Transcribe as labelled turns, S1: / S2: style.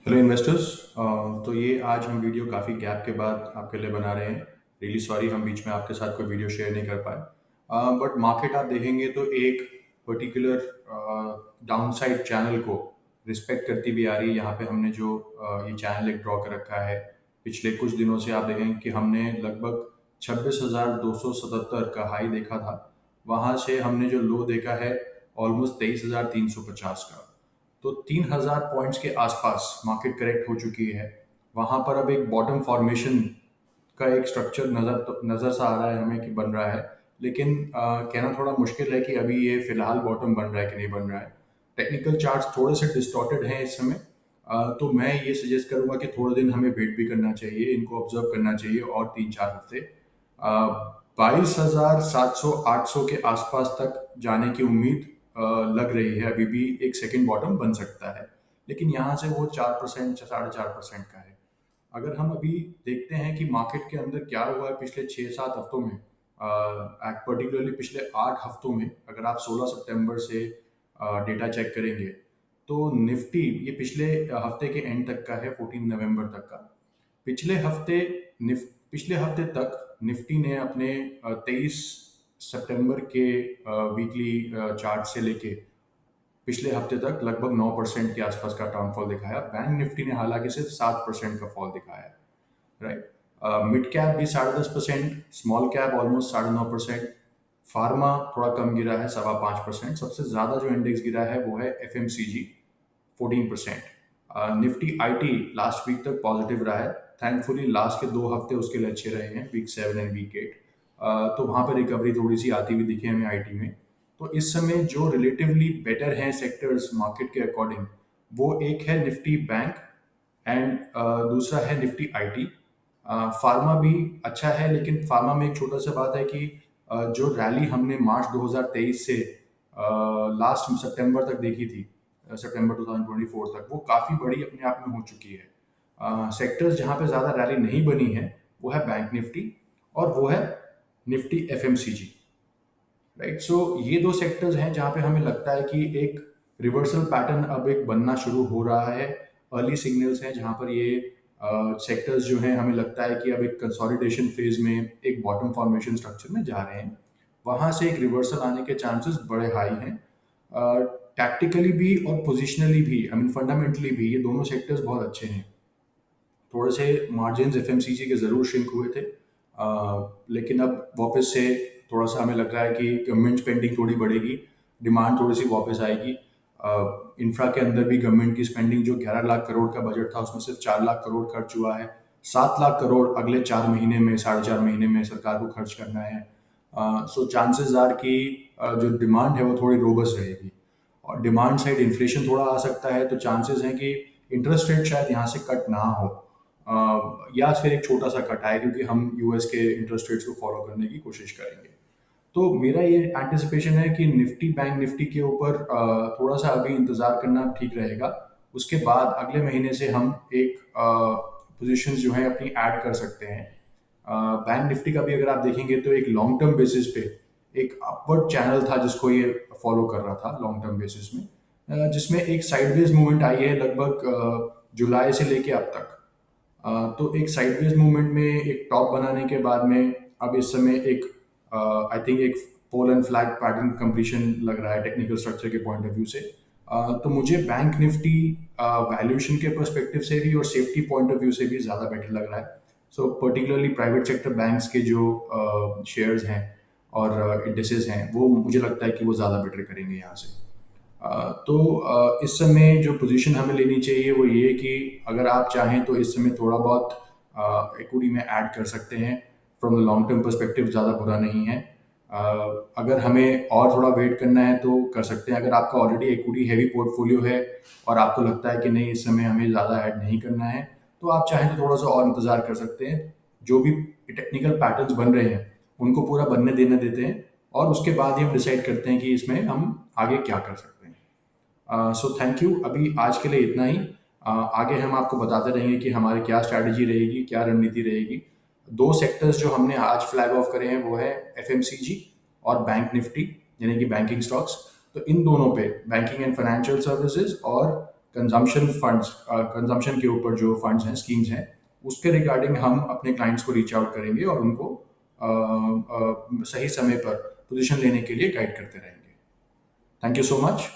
S1: Hello investors. तो ये आज हम वीडियो काफ़ी गैप के बाद आपके लिए बना रहे हैं। रियली सॉरी हम बीच में आपके साथ कोई वीडियो शेयर नहीं कर पाए। बट मार्केट आप देखेंगे तो एक पर्टिकुलर डाउनसाइड चैनल को रिस्पेक्ट करती भी आ रही है। यहाँ पे हमने जो ये चैनल एक ड्रॉ कर रखा है, पिछले कुछ दिनों से आप देखेंगे कि हमने लगभग 26,277 का हाई देखा था। वहाँ से हमने जो लो देखा है ऑलमोस्ट 23,350 का। तो 3,000 पॉइंट्स के आसपास मार्केट करेक्ट हो चुकी है। वहाँ पर अब एक बॉटम फॉर्मेशन का एक स्ट्रक्चर नज़र सा आ रहा है हमें कि बन रहा है। लेकिन कहना थोड़ा मुश्किल है कि अभी ये फिलहाल बॉटम बन रहा है कि नहीं बन रहा है। टेक्निकल चार्ट्स थोड़े से डिस्टॉर्टेड हैं इस समय। तो मैं ये सजेस्ट करूंगा कि थोड़े दिन हमें वेट भी करना चाहिए, इनको ऑब्जर्व करना चाहिए और 3-4 हफ्ते। 22,700-800 के आसपास तक जाने की उम्मीद लग रही है। अभी भी एक सेकंड बॉटम बन सकता है, लेकिन यहाँ से वो 4% 4.5% का है। अगर हम अभी देखते हैं कि मार्केट के अंदर क्या हुआ है पिछले 6-7 हफ्तों में, पर्टिकुलरली पिछले 8 हफ्तों में, अगर आप 16 सितंबर से डेटा चेक करेंगे तो निफ्टी ये पिछले हफ्ते के एंड तक का है, 14 नवंबर तक का। पिछले हफ्ते पिछले हफ्ते तक निफ्टी ने अपने 23 सितंबर के वीकली चार्ट से लेके पिछले हफ्ते तक लगभग 9% के आसपास का डाउनफॉल दिखाया। बैंक निफ्टी ने हालांकि सिर्फ 7% का फॉल दिखाया। राइट। मिड कैप भी 10.5%, स्मॉल कैप ऑलमोस्ट 9.5%। फार्मा थोड़ा कम गिरा है, 5.25%। सबसे ज़्यादा जो इंडेक्स गिरा है वो है FMCG, 14%। Nifty IT last week तक पॉजिटिव रहा है। थैंकफुली लास्ट के 2 हफ्ते उसके लिए अच्छे रहे हैं, वीक 7 एंड वीक 8। तो वहाँ पर रिकवरी थोड़ी सी आती हुई दिखी हमें आईटी में। तो इस समय जो रिलेटिवली बेटर हैं सेक्टर्स मार्केट के अकॉर्डिंग, वो एक है निफ्टी बैंक एंड दूसरा है निफ्टी आईटी। फार्मा भी अच्छा है, लेकिन फार्मा में एक छोटा सा बात है कि जो रैली हमने मार्च 2023 से लास्ट सितंबर तक देखी थी, सितंबर 2024 तक, वो काफ़ी बड़ी अपने आप में हो चुकी है। सेक्टर्स जहाँ पे ज़्यादा रैली नहीं बनी है वो है बैंक निफ्टी और वो है निफ्टी एफएमसीजी। राइट। सो ये दो सेक्टर्स हैं जहाँ पे हमें लगता है कि एक रिवर्सल पैटर्न अब एक बनना शुरू हो रहा है। अर्ली सिग्नल्स हैं जहाँ पर ये सेक्टर्स जो हैं हमें लगता है कि अब एक कंसोलिडेशन फेज में, एक बॉटम फॉर्मेशन स्ट्रक्चर में जा रहे हैं। वहाँ से एक रिवर्सल आने के चांसेस बड़े हाई हैं। टैक्टिकली भी और पोजिशनली भी, आई मीन फंडामेंटली भी, ये दोनों सेक्टर्स बहुत अच्छे हैं। थोड़े से मार्जिन एफएमसीजी के ज़रूर श्रिंक हुए थे, लेकिन अब वापस से थोड़ा सा हमें लग रहा है कि गवर्नमेंट स्पेंडिंग थोड़ी बढ़ेगी, डिमांड थोड़ी सी वापस आएगी। इंफ्रा के अंदर भी गवर्नमेंट की स्पेंडिंग, जो 11 लाख करोड़ का बजट था उसमें सिर्फ 4 लाख करोड़ खर्च हुआ है। 7 लाख करोड़ अगले 4 महीने में, 4.5 महीने में सरकार को खर्च करना है। सो चांसेस आर कि जो डिमांड है वो थोड़ी रोबस्ट रहेगी। और डिमांड साइड इन्फ्लेशन थोड़ा आ सकता है, तो चांसेस हैं कि इंटरेस्ट रेट शायद यहाँ से कट ना हो, या फिर एक छोटा सा कट आए, क्योंकि हम यूएस के इंटरेस्ट रेट्स को फॉलो करने की कोशिश करेंगे। तो मेरा ये एंटिसिपेशन है कि निफ्टी बैंक निफ्टी के ऊपर थोड़ा सा अभी इंतज़ार करना ठीक रहेगा। उसके बाद अगले महीने से हम एक पोजीशंस जो है अपनी ऐड कर सकते हैं। बैंक निफ्टी का भी अगर आप देखेंगे तो एक लॉन्ग टर्म बेसिस पे एक अपवर्ड चैनल था जिसको ये फॉलो कर रहा था लॉन्ग टर्म बेसिस में, जिसमें एक साइडवेज मूवमेंट आई है लगभग जुलाई से लेके अब तक। तो एक साइडवेज मूवमेंट में एक टॉप बनाने के बाद में अब इस समय एक आई थिंक एक pole and flag pattern completion लग रहा है टेक्निकल स्ट्रक्चर के पॉइंट ऑफ व्यू से। तो मुझे बैंक निफ्टी वैल्यूएशन के पर्सपेक्टिव से भी और सेफ्टी पॉइंट ऑफ व्यू से भी ज़्यादा बेटर लग रहा है। So particularly private sector banks के जो शेयर्स हैं और इंडेसेस हैं, वो मुझे लगता है कि वो ज़्यादा बेटर करेंगे यहाँ से। तो इस समय जो पोजीशन हमें लेनी चाहिए वो ये कि अगर आप चाहें तो इस समय थोड़ा बहुत इक्विटी में ऐड कर सकते हैं। From the long term perspective ज़्यादा बुरा नहीं है। अगर हमें और थोड़ा वेट करना है तो कर सकते हैं। अगर आपका ऑलरेडी इक्विटी हैवी पोर्टफोलियो है और आपको लगता है कि नहीं इस समय हमें ज़्यादा ऐड नहीं करना है, तो आप चाहें तो थोड़ा सा और इंतज़ार कर सकते हैं। जो भी टेक्निकल पैटर्न्स बन रहे हैं उनको पूरा बनने देने देते हैं और उसके बाद ही हम डिसाइड करते हैं कि इसमें हम आगे क्या कर सकते हैं। सो थैंक यू, अभी आज के लिए इतना ही। आगे हम आपको बताते रहेंगे कि हमारी क्या स्ट्रैटेजी रहेगी, क्या रणनीति रहेगी। दो सेक्टर्स जो हमने आज फ्लैग ऑफ करे हैं वो है एफएमसीजी और बैंक निफ्टी, यानी कि बैंकिंग स्टॉक्स। तो इन दोनों पे, बैंकिंग एंड फाइनेंशियल सर्विसेज और कंजम्पशन के ऊपर जो फंड्स हैं, स्कीम्स हैं, उसके रिगार्डिंग हम अपने क्लाइंट्स को रीच आउट करेंगे और उनको सही समय पर पोजीशन लेने के लिए गाइड करते रहेंगे। Thank you so much.